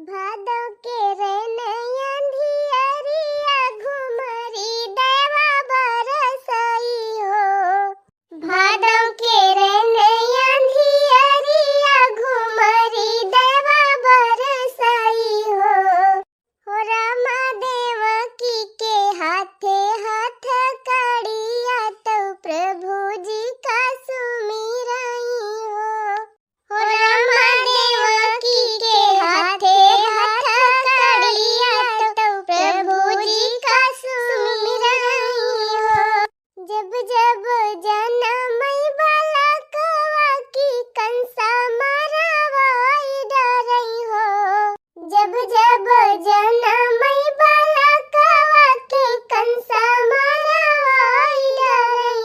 भादव के रैनया धियरिया घुमरी देवा बरसई हो। भादव के रैनया धियरिया घुमरी देवा बरसई हो रामा देवकी के हाथे हाथ कड़िया तो प्रभु जी का सुमिरई हो रामा देवकी के हाथे हाथ कड़िया तो प्रभु जी का सुमिरई हो। जब जब जनमई बालकवा की कंसा मरवाई डरई हो। जब जब जनमई बालकवा की कंसा मरवाई डरई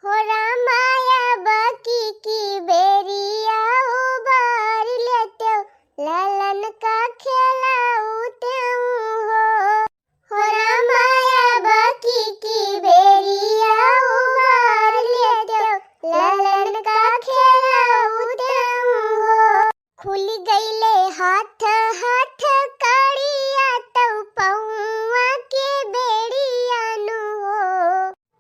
हो रामाया बकी की बेरिया उबार लेते लालन का खेलाऊते हो रामाया बकी की बेरिया उबार लेते लालन का खेलाऊते हो। खुल गईले हाथ हाथ कड़िया तो पौवा के बेड़िया नु हो।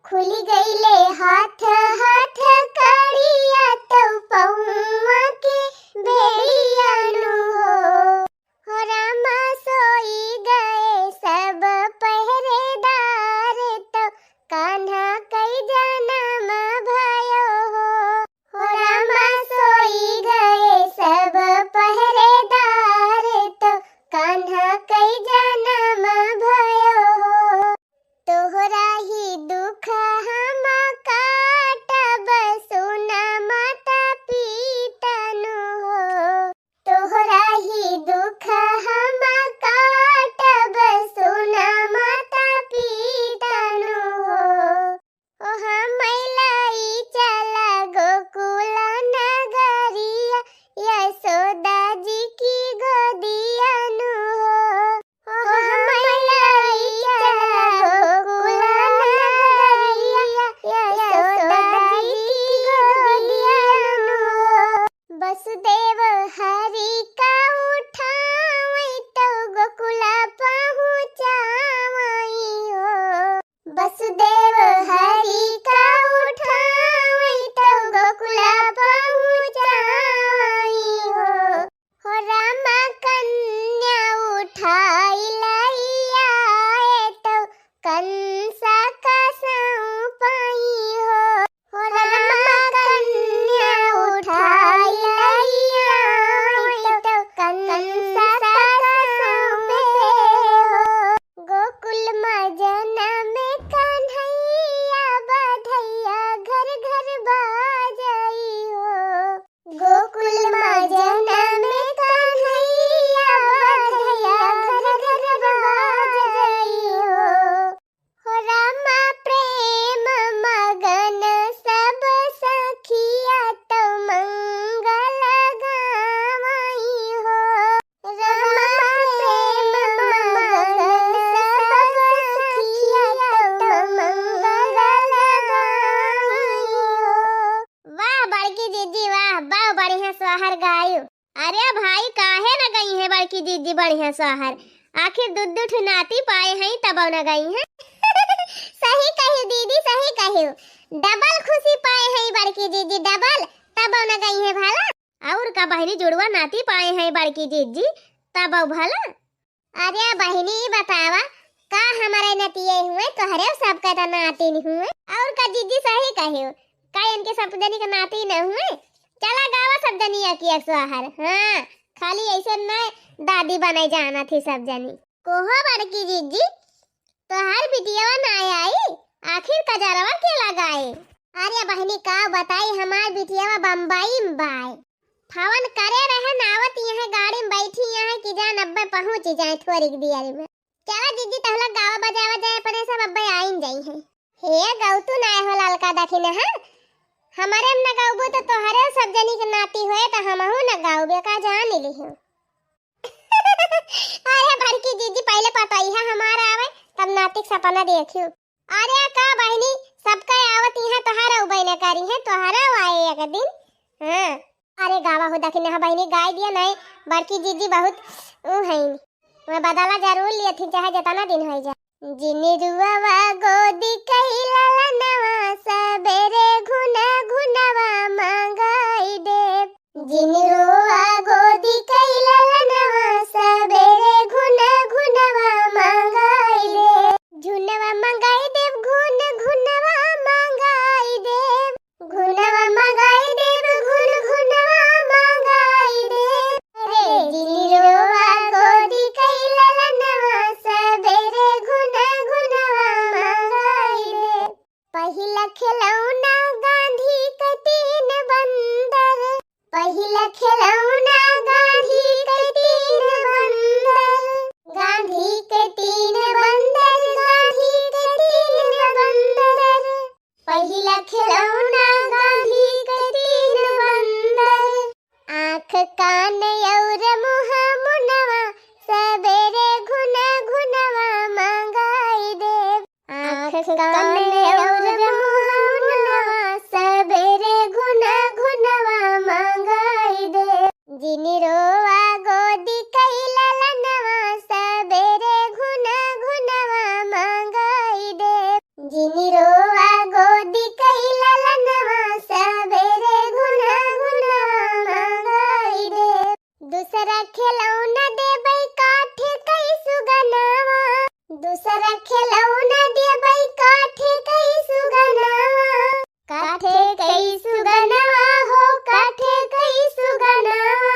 खुल गईले हाथ हाथ कड़िया तो पौवा के बेड़िया नु हो रामा सोई गए सब पहरेदार तो कान्हा कई जन्म भयो हो रामा सोई गए सब पहरेदार तो कान्हा कई जन्म भयो हो। तोहरा ही दुख हम काटब सुना माता पिता नु हो। तोहरा ही दुख हम काटब सुना माता पिता नु हो हमलाई चला गोकुल नगरिया यशोदा जी की गोदिया नु हो हमलाई चला गोकुल नगरिया यशोदा जी की गोदिया नु हो। वसुदेव हरि का उठावई तो गोकुला पहुँचावई हो। वसुदेव हरि का उठावई तो गोकुला पहुँचावई हो रामा कन्या उठाई लैया तो कंसा का सौंपई हो रामा कन्या उठाई लैया तो कंसा का सौंपे हो। गोकुल मजना में कन्हैया बधैया घर घर बाजई हो। गोकुल मजना में कन्हैया बधैया घर घर बाजई हो रामा प्रेम मगन सब सखिया तो मंगल गावई हो रामा प्रेम मगन सब सखिया तो मंगल गावई हो। वाह बड़की दीदी वाह वाह बढ़िया सोहर गायो। अरे भाई काहे न गई है बड़की दीदी बढ़िया सोहर। आखिर दुद्दू ठुनाती पाए हैं तब न गई हैं। सही कही दीदी सही कही। डबल खुशी पाए हैं बड़की दीदी डबल तब न गई है भला। और का बहनी जुड़वा नाती पाए हैं बड़की दीदी तब भला। अरे बहनी बतावा का हमारे नतिये हुए तोहरे सबका तो नाती नहीं हुए। और का दीदी सही कही का इनके सब जनी के नाती न हुए। चला गावा सब जनिया की सोहर। हाँ खाली ऐसे न दादी बनाई जाना थी सब जनी। कोहो बड़की दीदी तोहार बिटिया ना आई आखिर कजरवा के लगाए। अरे बहनी का बताई हमार बिटिया बम्बई में बाय फवन करे रहे नावत यहाँ गाड़ी में बैठी यहाँ की जान अब्बे पहुंच जाए थोड़ी देर में। चला दीदी तहला गावा बजावा जाए पड़े सब अब्बे आइन जाई है। हे गौतू ना हो ललका दखिन है हमारे में न गाऊबो तो तोहरे सब जनी के नाती होए तो हमहू न गाऊबे का जान ली हूं। अरे बड़की दीदी पहले पता ही है हमारा आवे तब नातिक सपना देखियो। अरे का बहनी सबका आवत यहाँ तोहरा उबई न करी है तोहरा आए एक दिन। हाँ अरे गावा हो दखिन हा बहनी गाय दिया नहीं बड़की जीजी बहुत है मैं बदला जरूर लिया थी चाहे जतना दिन हो जा जिनी रुआवा गोदी कैला नवा सबेरे घुना घुनावा मांगाई दे जिनी रुआ गोदी कैला नवा सबेरे घुना घुनावा मांगाई दे झुनवा मांगाई दे घुन घुनवा मांगाई दे घुनवा मांगाई दे घुन घुनवा मांगाई दे रे जिनी रुआ गोदी कैला नवा सबेरे घुना घुनवा मांगाई दे पहिला खिलौना गांधी के तीन बंदर पहिला खिलौना गांधी के तीन बंदर गांधी के तीन बंदर गांधी के तीन बंदर पहिला खिलौना गांधी के तीन बंदर आँख कान और मुँह मुनवा सबेरे घुना घुनवा मांगाई दे आँख कान और मुँह मुनवा सबेरे घुना घुनवा मांगाई दे जिनी रोआ गोदी कैला नवा सबेरे घुना घुनवा मांगाई दे जिनी रोआ गोदी कैला नवा सबेरे घुना घुनवा मांगाई दे दूसरा खिलौना देबै काठे कई सुगनावा दूसरा खिलौना देबै काठे कई सुगनावा काठे कई सुगनावा हो काठे कई सुगनावा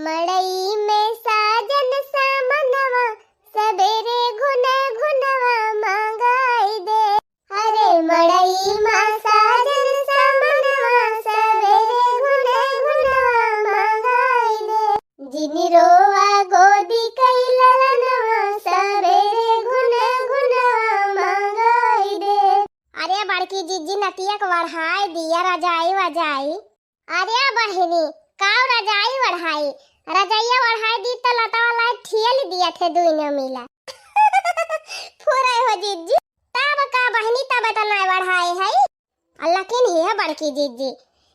मड़ई में साजन सामनवा सबेरे घुना घुनवा मांगाई दे अरे मड़ई में साजन सामनवा सबेरे घुना घुनवा मांगाई दे जिनी रोआ गोदी कैला नवा सबेरे घुना घुनवा मांगाई दे अरे बड़की जीजी नतिया को बढ़ाई दिया रजाई वजाई अरे बहनी काव रजाई बढ़ाई रजाइया बढ़ाई दी तो लता वाला ठियल दिया थे दुइनो मिला पूरा हो जीजी तब का बहनी तब तो नहीं बढ़ाई है अल्लाह की नहीं है बड़की जीजी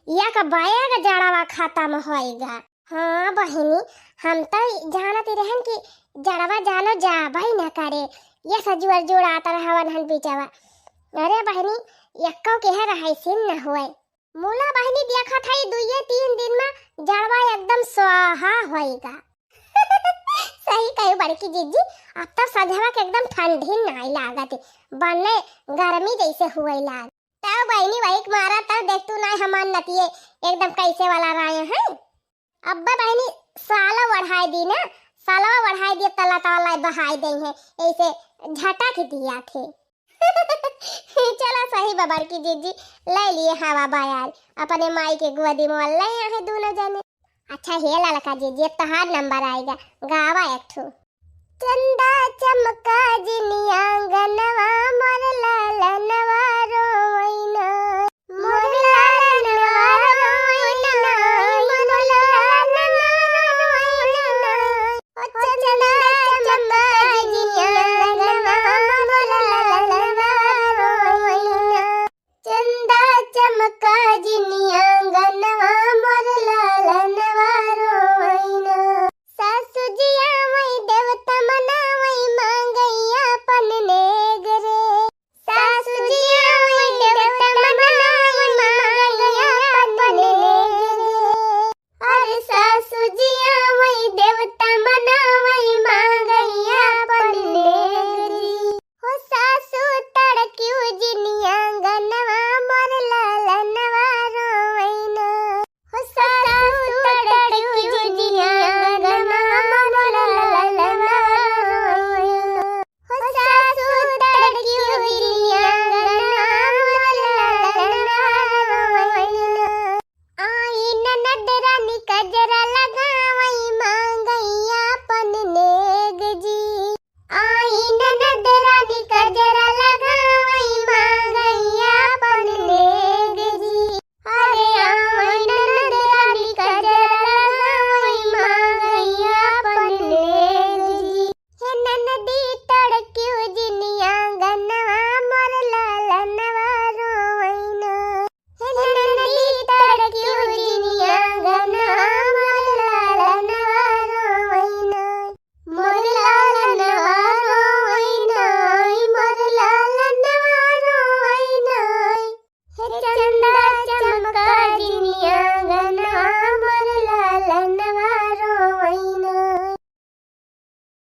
या का बाया का जड़ावा खाता में होएगा हाँ बहनी हम तो जानते रहन कि जड़वा जानो जा भाई ना करे ये सजुअर जोड़ आता रहवन हन पीछावा अरे बहनी यक्को के है रहाई सिन न होए मूला बहनी देखा था दुइये 3 दिन में जड़वा एकदम स्वाहा होएगा सही कही बड़की जीजी अब तो सजवा के एकदम ठंडी नहीं लागत बने गर्मी जैसे हुए लाग तब बहनी वही मारा तब देख तू नहीं हमान नतिये एकदम कैसे वाला रहे हैं अब्बा बहनी साला बढ़ाई दी ना साला बढ़ाई दिए तला तला बहाई दे है ऐसे झटा के दिया थे चला सही बाबर की जीजी ले लिए हवा बायाल अपने माई के गोदी में ले आए दोनों जने अच्छा हे लड़का जीजी अब तहार नंबर आएगा गावा एक ठो चंदा चमका जिनिया गनवा मोर लाला नवा रोइना मोर लाला